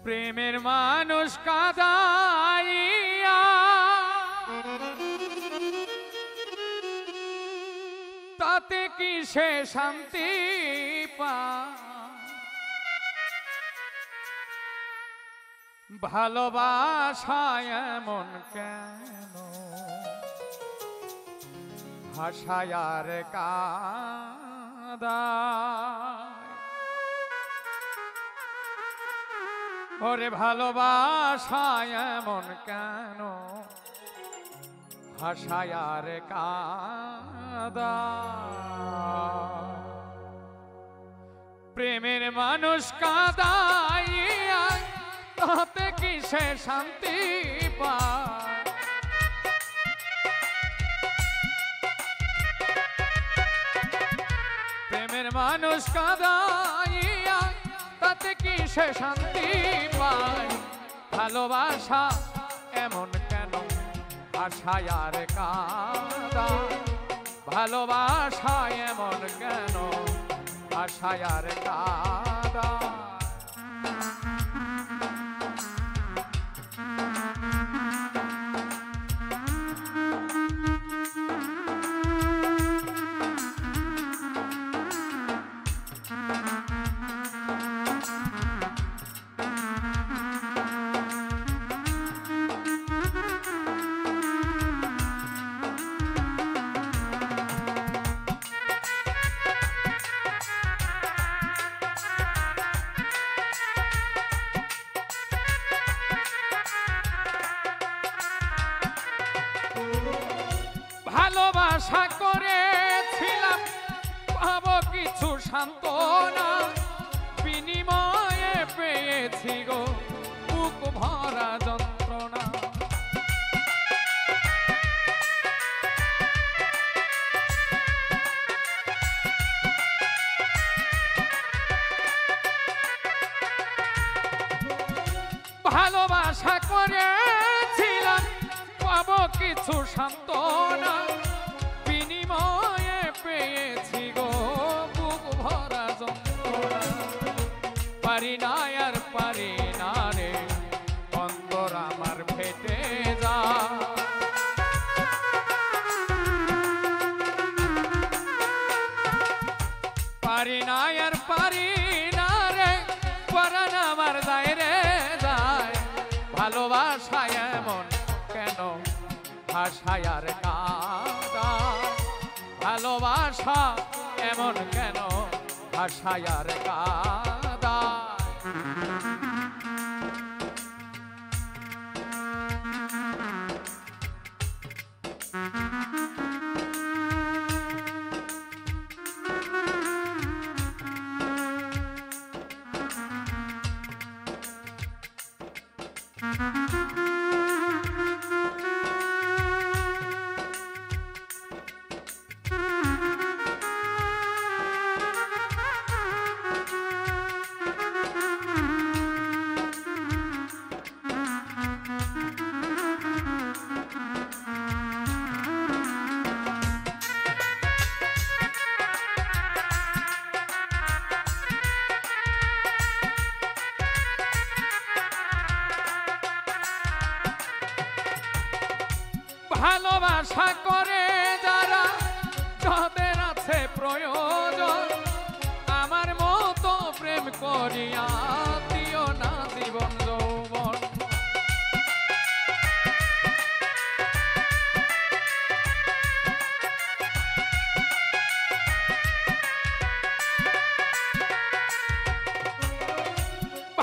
প্রেমের মানুষ কাঁদাইয়া তাতে কি সে শান্তি পায়? ভালোবাসায় এমন কেন ভাষায় আর কাঁদায়? ওরে ভালোবাসায় এমন কেন ভাষায় আর কাঁদায়? প্রেমের মানুষ কাঁদাইয়া তাতে কি সে শান্তি পায়? প্রেমের মানুষ কাঁদাইয়া তাতে কি সে শান্তি পায়? ভালোবাসা এমন কেন ভাষায় আর কাঁদায়? ভালোবাসা এমন কেন ভাষায় আর কাঁদায়? ভালোবাসা করেছিলাম পাবো কিছু সান্ত্বনা, বিনিময়ে পেয়েছি গো বুক ভরা যন্ত্রণা। ভালোবাসা করেছিলাম পাবো কিছু সান্ত্বনা, বিনিময়ে পেয়েছি গো বুক ভরা যন্ত্রণা। পারি না আর পারি না রে অন্তর আমার ফেটে যা। পারি না আর পারি না রে পরাণ আমার যায় রে যায়। ভালোবাসা এমন কেন ভাষায় আর কাঁদায়? ভালোবাসা এমন কেন ভাষায় আর কাঁদায়? ভালোবাসা করে যারা যাদের আছে প্রয়োজন, আমার মতো প্রেম করিয়া দিও না জীবন যৌবন।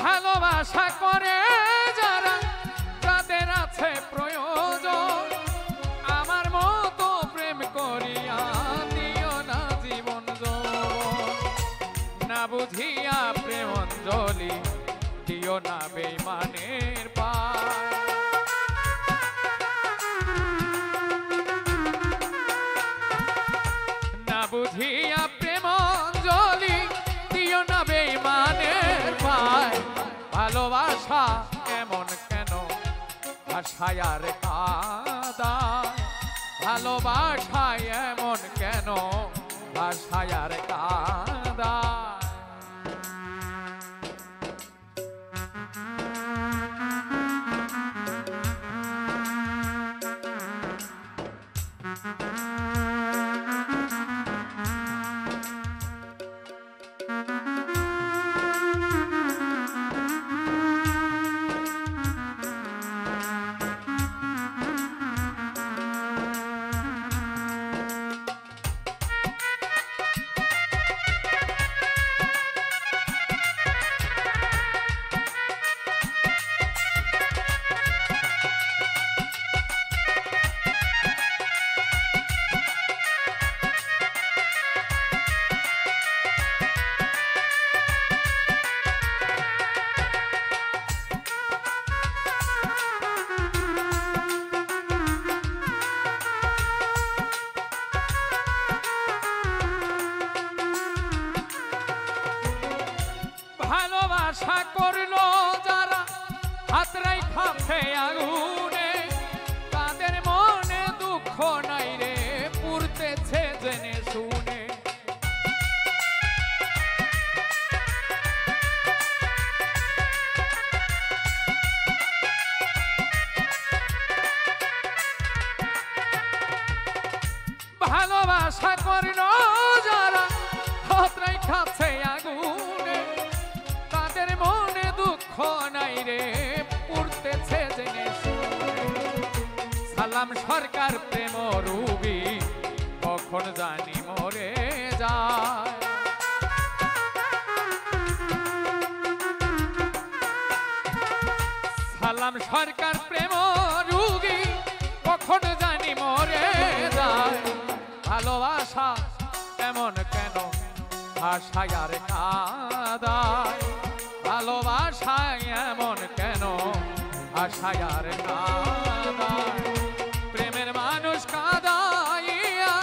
ভালোবাসা করে যারা যাদের আছে প্রয়োজন, আমার মতো প্রেম করিয়া দিও না জীবন যৌবন। না বুঝিয়া প্রেম অঞ্জলি দিও না বেঈমানের পায়। না বুঝিয়া প্রেম অঞ্জলি দিও না বেঈমানের পায়। ভালোবাসা এমন কেন ভাষায় আর কাঁদায়? ভালোবাসা এমন কেন ভাষায় আর কাঁদায়? ভালোবাসা করলো যারা হাতরাই খাপে আগুনে তাদের মনে দুঃখ নাই রে পুরতেছে জেনে শুনে ভালোবাসা করলো যারা হাতরাই খাপে আগুনে তাদের মনে দুঃখ নাই রে পুরতেছে জেনে শুনে সালাম সরকার প্রেম রুবি কখন জানি মরে যায় সালাম সরকার প্রেম রুগী কখন জানি মরে যায় ভালোবাসা এমন কেন আশায় আর কাঁদায় ভালোবাসা এমন কেন আশায় আর কাঁদায় প্রেমের মানুষ কাঁদাইয়া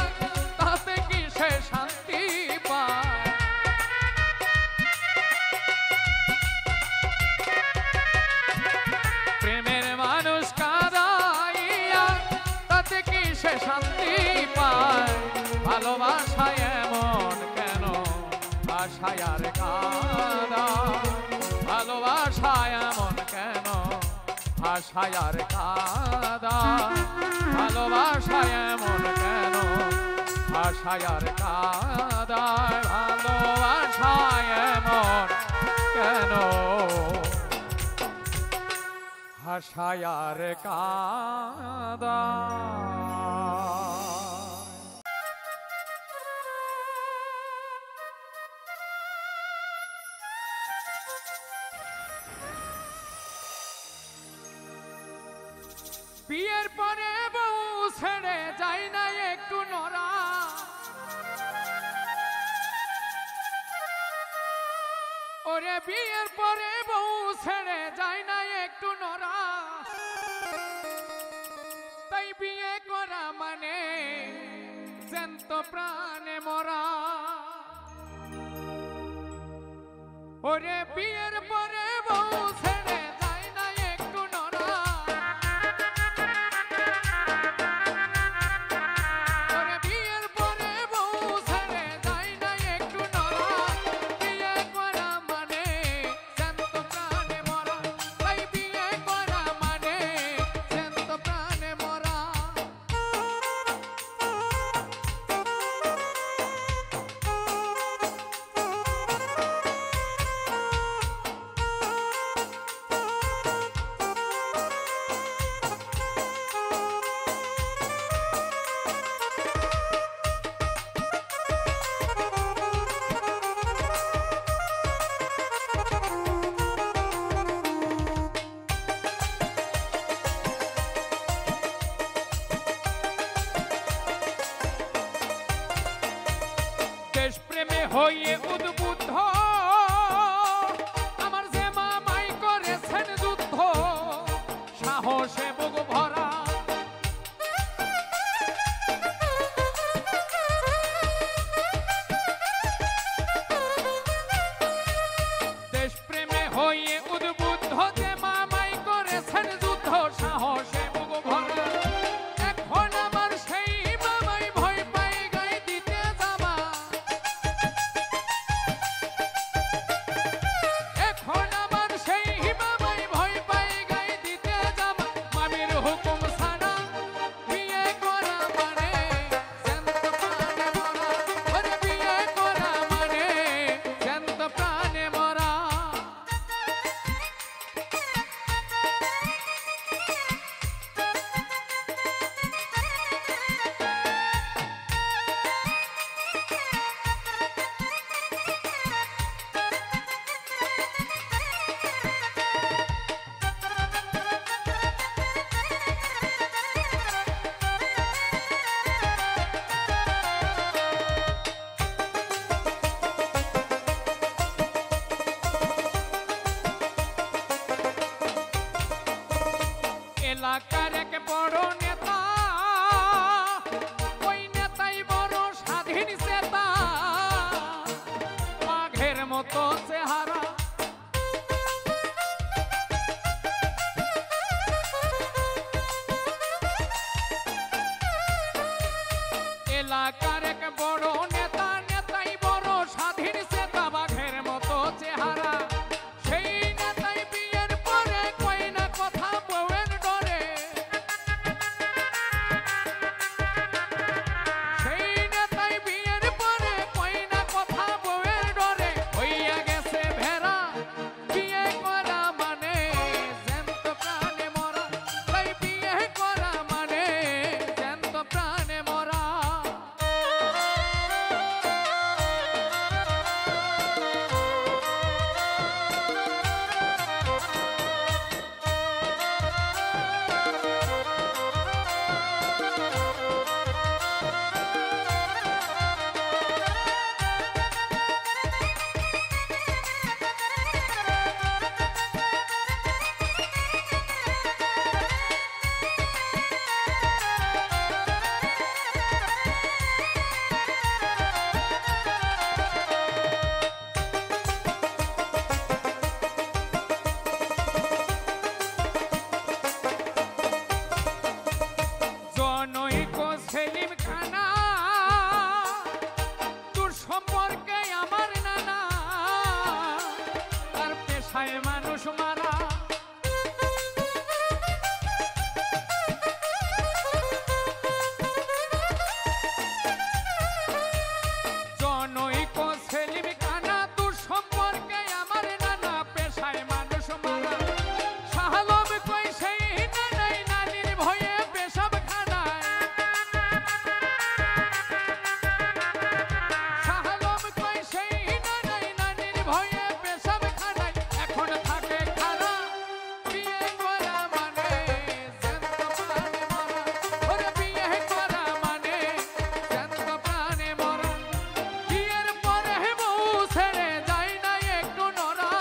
তাতে কি সে শান্তি পায় প্রেমের মানুষ কাঁদাইয়া তাতে কি সে শান্তি পায় ভালোবাসা এমন কেন আশায় আর কাঁদায় ভালোবাসা এমন কেন আশায় আর কাঁদায় ভালোবাসা এমন কেন আশায় আর কাঁদায় ভালোবাসা এমন কেন আশায় আর কাঁদায় বিয়ের পরে বউ ছেড়ে যায় না একটু নরা ওরে বিয়ের পরে বউ ছেড়ে যায় না একটু নরা তাই বিয়ে করা মানে জ্যান্ত প্রাণে মরা ওরে বিয়ের পরে বউ ছেড়ে যায় না একটু নরা হয়ে উদ্বুদ্ধ আমার যে মামাই করেছেন যুদ্ধ সাহসে বুক ভরা দেশপ্রেমে হয়ে উদ্বুদ্ধ যে মামাই করেছেন যুদ্ধ সাহসে বুক ভরা এখন আমার সেই মামাই ভয় পাই গায়ে দিতে যাবা এলাকার এক বড় নেতা ওই নেতাই বড় স্বাধীন চেতা বাঘের মতো চেহারা পেশায় মানুষ মারা। জনৈক সেলিম কানা তোর সম্পর্কে আমার নানা পেশায় মানুষ মারা। শাহালম কই সেই নানাই নানির ভয়ে পেশাব খানায়। শাহালম কই সেই নানাই নানির ভয়ে পেশাব খানায়। এখন থাকে খারা বিয়ে করা মানে জ্যান্ত প্রাণে মরা। ওরে বিয়ে করা মানে জ্যান্ত প্রাণে মরা। বিয়ের পরে বউ ছেড়ে যায় না একটু নড়া।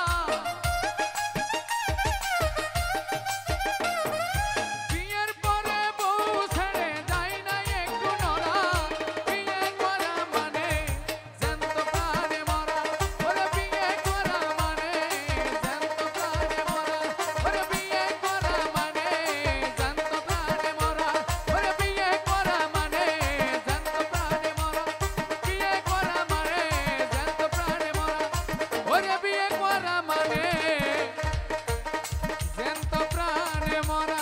বিয়ের পরে বউ ছেড়ে যায় না একটু নড়া। বিয়ে করা মানে জ্যান্ত প্রাণে মরা। ওরে বিয়ে করা মানে জ্যান্ত প্রাণে মরা। ওরে বিয়ে করা মানে জ্যান্ত প্রাণে মরা। ওরে বিয়ে করা মানে জ্যান্ত প্রাণে মরা। বিয়ে করা মানে জ্যান্ত প্রাণে মরা। ওরে বিয়ে করা মানে জ্যান্ত প্রাণে মরা।